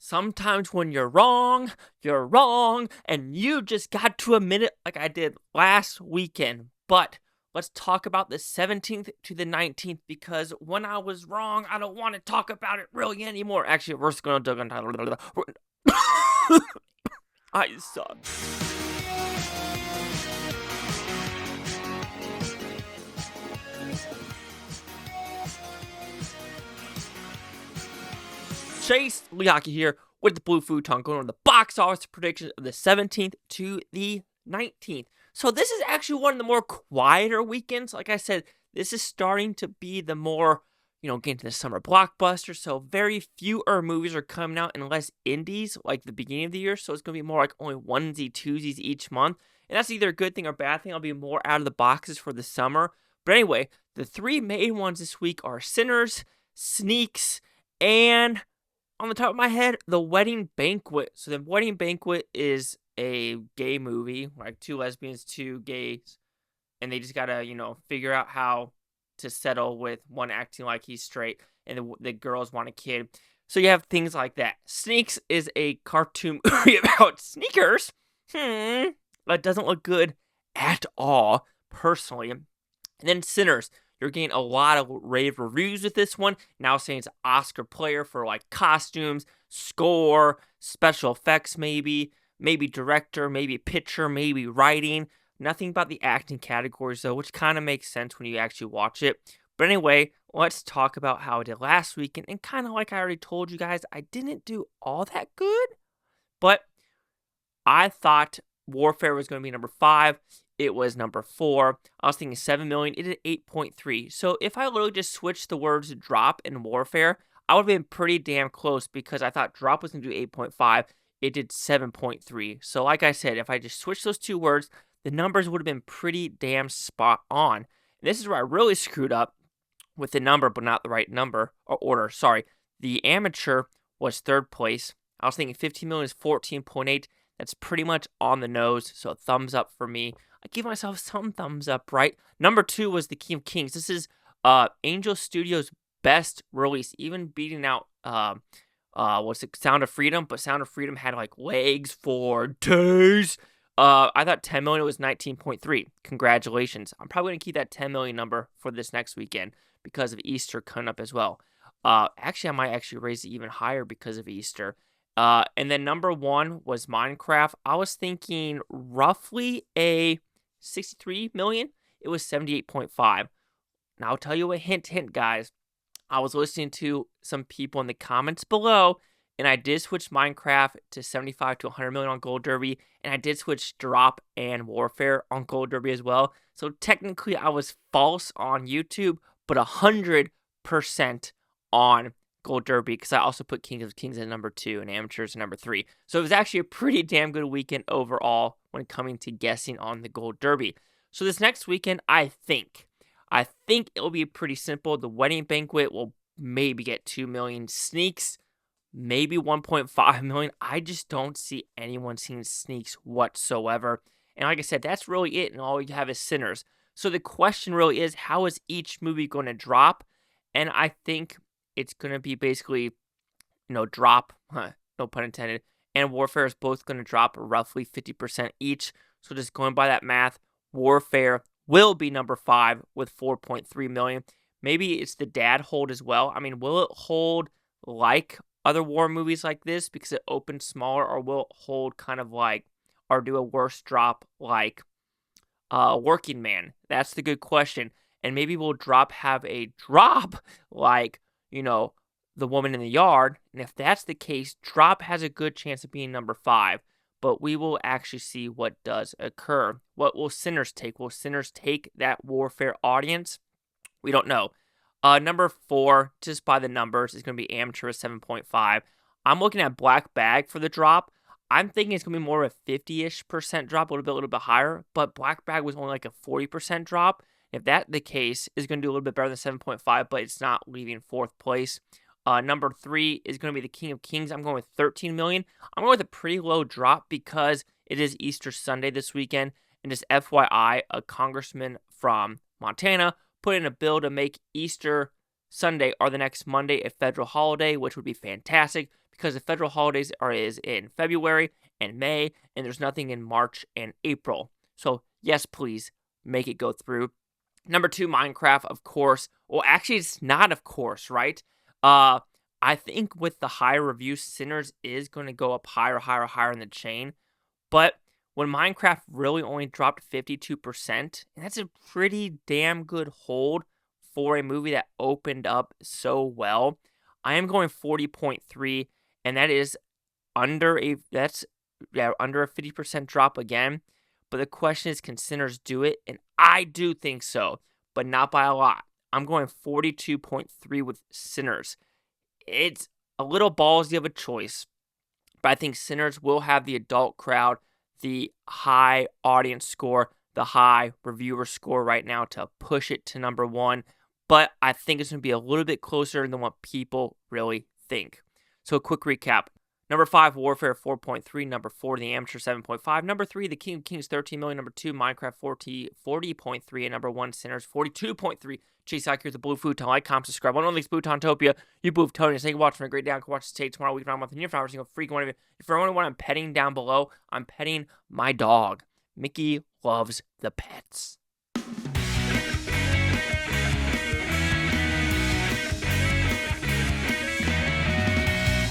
Sometimes when you're wrong, and you just got to admit it like I did last weekend. But let's talk about the 17th to the 19th because when I was wrong, I don't want to talk about it really anymore. Actually, we're just going to... I suck. Chase Lehocky here with the Blue Futon going on the box office predictions of the 17th to the 19th. So this is actually one of the more quieter weekends. Like I said, this is starting to be the more, getting to the summer blockbuster. So very fewer movies are coming out and less indies like the beginning of the year. So it's going to be more like only onesie, twosies each month. And that's either a good thing or bad thing. I'll be more out of the boxes for the summer. But anyway, the three main ones this week are Sinners, Sneaks, and on the top of my head, The Wedding Banquet. So The Wedding Banquet is a gay movie, like two lesbians, two gays, and they just gotta, figure out how to settle with one acting like he's straight, and the girls want a kid. So you have things like that. Sneaks is a cartoon movie about sneakers. That doesn't look good at all, personally. And then Sinners. You're getting a lot of rave reviews with this one. Now saying it's an Oscar player for like costumes, score, special effects maybe director, maybe picture, maybe writing. Nothing about the acting categories though, which kind of makes sense when you actually watch it. But anyway, let's talk about how I did last weekend. And kind of like I already told you guys, I didn't do all that good. But I thought Warfare was going to be number 5. It was number 4. I was thinking 7 million. It did 8.3. So if I literally just switched the words drop and Warfare, I would have been pretty damn close because I thought drop was going to do 8.5. It did 7.3. So like I said, if I just switched those two words, the numbers would have been pretty damn spot on. And this is where I really screwed up with the number, but not the right number or order. Sorry. The amateur was 3rd place. I was thinking 15 million is 14.8. That's pretty much on the nose. So a thumbs up for me. I give myself some thumbs up, right? Number 2 was The King of Kings. This is Angel Studios' best release, even beating out Sound of Freedom, but Sound of Freedom had like legs for days. I thought 10 million was 19.3. Congratulations. I'm probably going to keep that 10 million number for this next weekend because of Easter coming up as well. Actually, I might actually raise it even higher because of Easter. And then number 1 was Minecraft. I was thinking roughly a 63 million. It was 78.5. Now I'll tell you a hint, guys. I was listening to some people in the comments below, and I did switch Minecraft to 75 to 100 million on Gold Derby, and I did switch Drop and Warfare on Gold Derby as well. So technically I was false on YouTube, but 100% on Gold Derby because I also put King of Kings at number 2 and Amateurs at number 3. So it was actually a pretty damn good weekend overall when coming to guessing on the Gold Derby. So this next weekend, I think it'll be pretty simple. The Wedding Banquet will maybe get 2 million. Sneaks, maybe 1.5 million. I just don't see anyone seeing Sneaks whatsoever. And like I said, that's really it. And all you have is Sinners. So the question really is, how is each movie going to drop? And I think it's going to be basically, drop, no pun intended, and Warfare is both going to drop roughly 50% each. So just going by that math, Warfare will be number 5 with 4.3 million. Maybe it's the dad hold as well. I mean, will it hold like other war movies like this because it opened smaller, or will it hold kind of like, or do a worse drop like Working Man? That's the good question. And maybe will Drop have a drop like, The Woman in the Yard? And if that's the case, Drop has a good chance of being number 5. But we will actually see what does occur. What will Sinners take? Will Sinners take that Warfare audience? We don't know. Number 4, just by the numbers, is going to be Amateur at 7.5. I'm looking at Black Bag for the drop. I'm thinking it's going to be more of a 50-ish% drop, a little bit higher. But Black Bag was only like a 40% drop. If that's the case, it's going to do a little bit better than 7.5, but it's not leaving 4th place. Number 3 is going to be The King of Kings. I'm going with 13 million. I'm going with a pretty low drop because it is Easter Sunday this weekend. And just FYI, a congressman from Montana put in a bill to make Easter Sunday or the next Monday a federal holiday, which would be fantastic because the federal holidays is in February and May, and there's nothing in March and April. So yes, please make it go through. Number 2, Minecraft, of course. Well, actually, it's not, of course, right? I think with the higher reviews, Sinners is going to go up higher in the chain. But when Minecraft really only dropped 52%, and that's a pretty damn good hold for a movie that opened up so well, I am going 40.3, and that is under a 50% drop again. But the question is, can Sinners do it? And I do think so, but not by a lot. I'm going 42.3 with Sinners. It's a little ballsy of a choice, but I think Sinners will have the adult crowd, the high audience score, the high reviewer score right now to push it to number 1. But I think it's going to be a little bit closer than what people really think. So a quick recap. Number 5, Warfare 4.3. Number 4, The Amateur 7.5. Number 3, The King of Kings 13 million. Number 2, Minecraft 40.3. And number 1, Sinners 42.3. Chase out here with the Blue Futon. Like, comment, subscribe. One of these Futontopia. You Blue Futonians. Thank you for watching. A great day. I can watch this tape tomorrow, week, month, and year. For every single freaking one of you. If you're wondering what I'm petting down below, I'm petting my dog. Mickey loves the pets.